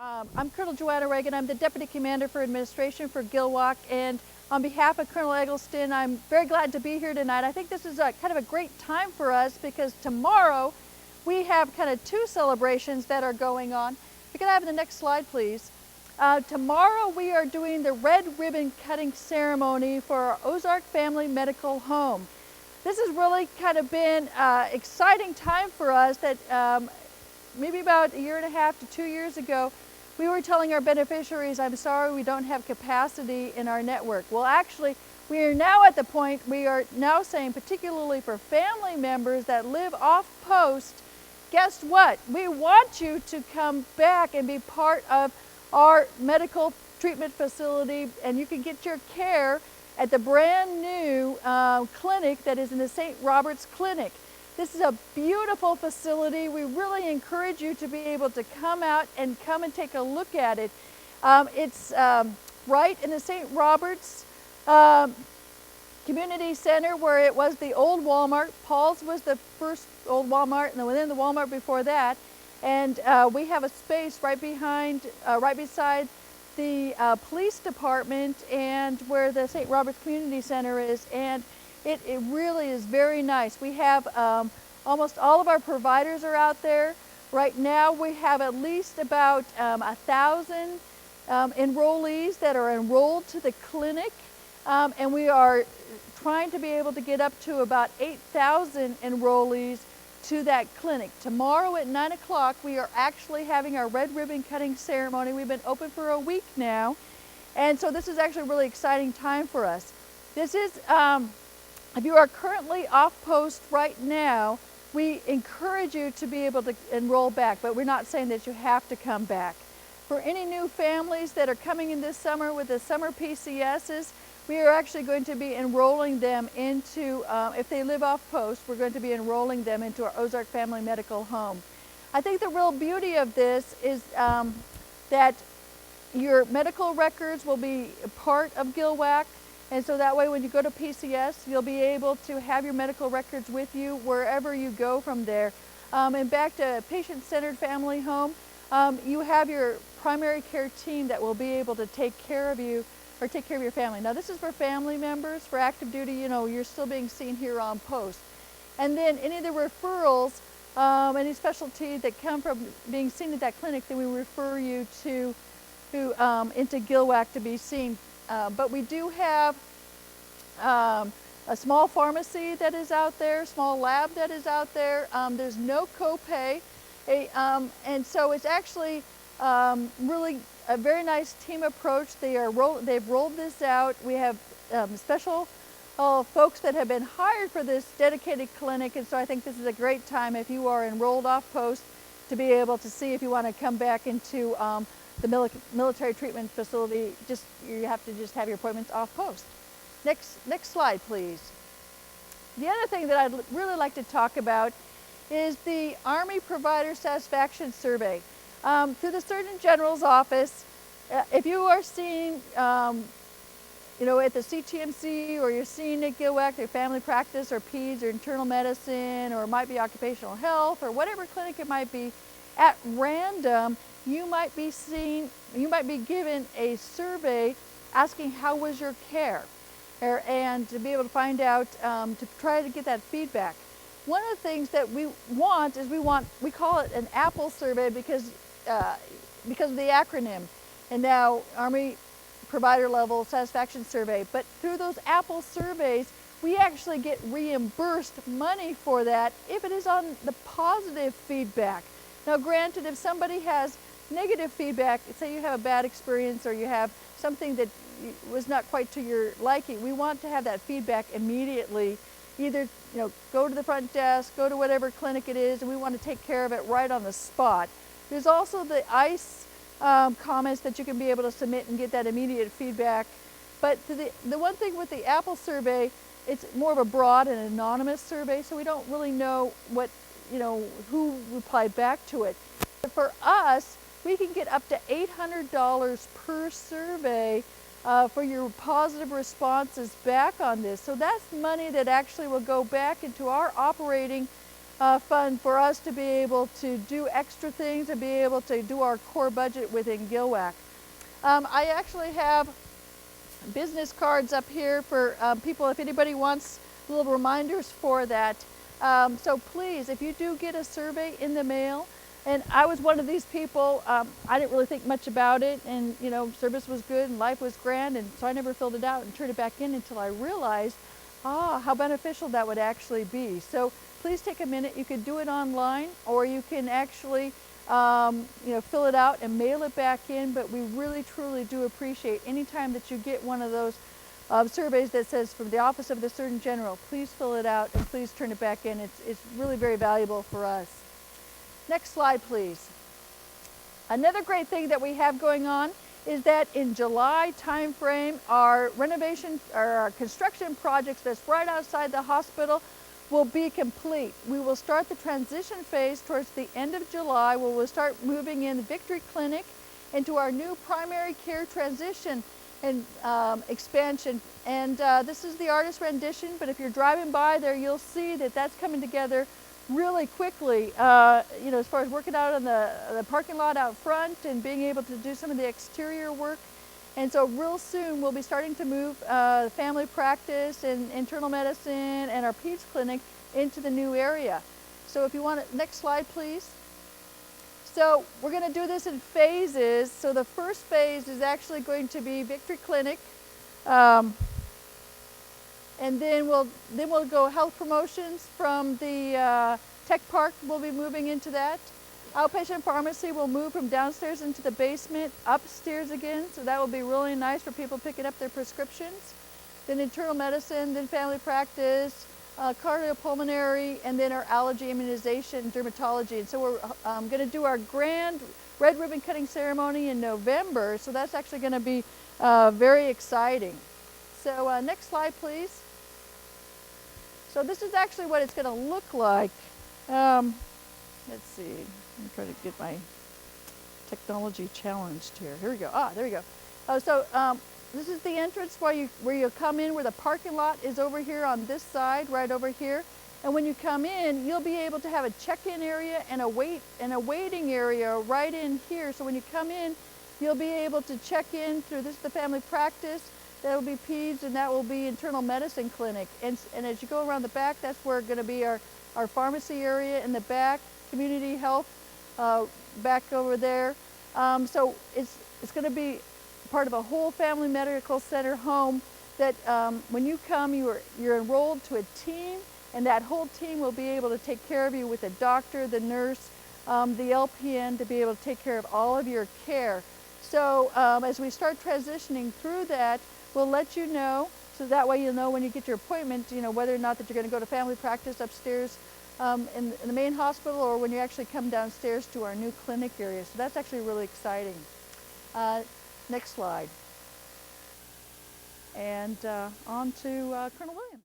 I'm Colonel Joanna Reagan. I'm the Deputy Commander for Administration for Gilwak, and on behalf of Colonel Eggleston, I'm very glad to be here tonight. I think this is kind of a great time for us because tomorrow we have kind of two celebrations that are going on. We can have the next slide, please. Tomorrow we are doing the red ribbon cutting ceremony for our Ozark Family-Medical Home. This has really kind of been an exciting time for us that maybe about a year and a half to 2 years ago, we were telling our beneficiaries, I'm sorry, we don't have capacity in our network. Well, actually, we are now at the point, we are now saying, particularly for family members that live off post, guess what? We want you to come back and be part of our medical treatment facility, and you can get your care at the brand new clinic that is in the St. Robert's Clinic. This is a beautiful facility. We really encourage you to be able to come out and come and take a look at it. It's right in the St. Robert's Community Center where it was the old Walmart. Paul's was the first old Walmart, and then the Walmart before that. And we have a space right behind, right beside the police department and where the St. Robert's Community Center is. And it really is very nice. We have almost all of our providers are out there. Right now we have at least about 1,000 enrollees that are enrolled to the clinic, and we are trying to be able to get up to about 8,000 enrollees to that clinic. Tomorrow at 9 o'clock we are actually having our red ribbon cutting ceremony. We've been open for a week now, and so this is actually a really exciting time for us. This is if you are currently off post right now, we encourage you to be able to enroll back, but we're not saying that you have to come back. For any new families that are coming in this summer with the summer PCSs, we are actually going to be enrolling them into, if they live off post, we're going to be enrolling them into our Ozark Family Medical Home. I think the real beauty of this is that your medical records will be a part of Gilwak. And so that way when you go to PCS, you'll be able to have your medical records with you wherever you go from there. And back to patient-centered family home, you have your primary care team that will be able to take care of you or take care of your family. Now this is for family members. For active duty, you know, you're still being seen here on post. And then any of the referrals, any specialty that come from being seen at that clinic, then we refer you to into Gilwak to be seen. But we do have a small pharmacy that is out there, small lab that is out there. There's no copay, and so it's actually really a very nice team approach. They've rolled this out. We have special folks that have been hired for this dedicated clinic, and so I think this is a great time if you are enrolled off post to be able to see if you want to come back into the military treatment facility. You have to just have your appointments off post. Next slide, please. The other thing that I'd really like to talk about is the Army Provider Satisfaction Survey. Through the Surgeon General's office, if you are seeing, you know, at the CTMC or you're seeing at Gilwak, their family practice or peds or internal medicine, or it might be occupational health or whatever clinic it might be, at random, you might be given a survey asking how was your care, and to be able to find out, to try to get that feedback. One of the things that we want is we call it an APPLE survey because of the acronym, and now Army Provider Level Satisfaction Survey. But through those APPLE surveys, we actually get reimbursed money for that if it is on the positive feedback. Now granted, if somebody has negative feedback, say you have a bad experience or you have something that was not quite to your liking, we want to have that feedback immediately. Either, you know, go to the front desk, go to whatever clinic it is, and we want to take care of it right on the spot. There's also the ICE comments that you can be able to submit and get that immediate feedback. But the one thing with the APPLE survey, it's more of a broad and anonymous survey, so we don't really know what, you know, who replied back to it. But for us, we can get up to $800 per survey for your positive responses back on this. So that's money that actually will go back into our operating fund for us to be able to do extra things and be able to do our core budget within GILWAC. I actually have business cards up here for people if anybody wants little reminders for that. So please, if you do get a survey in the mail, and I was one of these people, I didn't really think much about it, and you know, service was good and life was grand, and so I never filled it out and turned it back in until I realized how beneficial that would actually be. So please take a minute. You could do it online, or you can actually fill it out and mail it back in, but we really truly do appreciate any time that you get one of those surveys that says from the Office of the Surgeon General, please fill it out and please turn it back in. It's really very valuable for us. Next slide, please. Another great thing that we have going on is that in July timeframe, our renovation or our construction projects that's right outside the hospital will be complete. We will start the transition phase towards the end of July, where we'll start moving in the Victory Clinic into our new primary care transition and expansion. And this is the artist rendition, but if you're driving by there, you'll see that that's coming together really quickly, as far as working out on the parking lot out front and being able to do some of the exterior work. And so real soon we'll be starting to move family practice and internal medicine and our peds clinic into the new area. So if you want to, next slide please. So we're going to do this in phases. So the first phase is actually going to be Victory Clinic. And then we'll go health promotions from the tech park. We'll be moving into that. Outpatient pharmacy will move from downstairs into the basement, upstairs again. So that will be really nice for people picking up their prescriptions. Then internal medicine, then family practice, cardiopulmonary, and then our allergy immunization, dermatology. And so we're going to do our grand red ribbon cutting ceremony in November. So that's actually going to be very exciting. So next slide, please. So this is actually what it's going to look like. Let's see. I'm trying to get my technology challenged here. Here we go. There we go. This is the entrance where you come in, where the parking lot is over here on this side, right over here. And when you come in, you'll be able to have a check-in area and a waiting area right in here. So when you come in, you'll be able to check in through this is the family practice. That will be peds, and that will be internal medicine clinic. And as you go around the back, that's where going to be our pharmacy area in the back, community health back over there. So it's going to be part of a whole family medical center home that when you come, you're enrolled to a team, and that whole team will be able to take care of you with the doctor, the nurse, the LPN, to be able to take care of all of your care. So as we start transitioning through that, we'll let you know, so that way you'll know when you get your appointment, whether or not that you're going to go to family practice upstairs in the main hospital, or when you actually come downstairs to our new clinic area. So that's actually really exciting. Next slide. And on to Colonel Williams.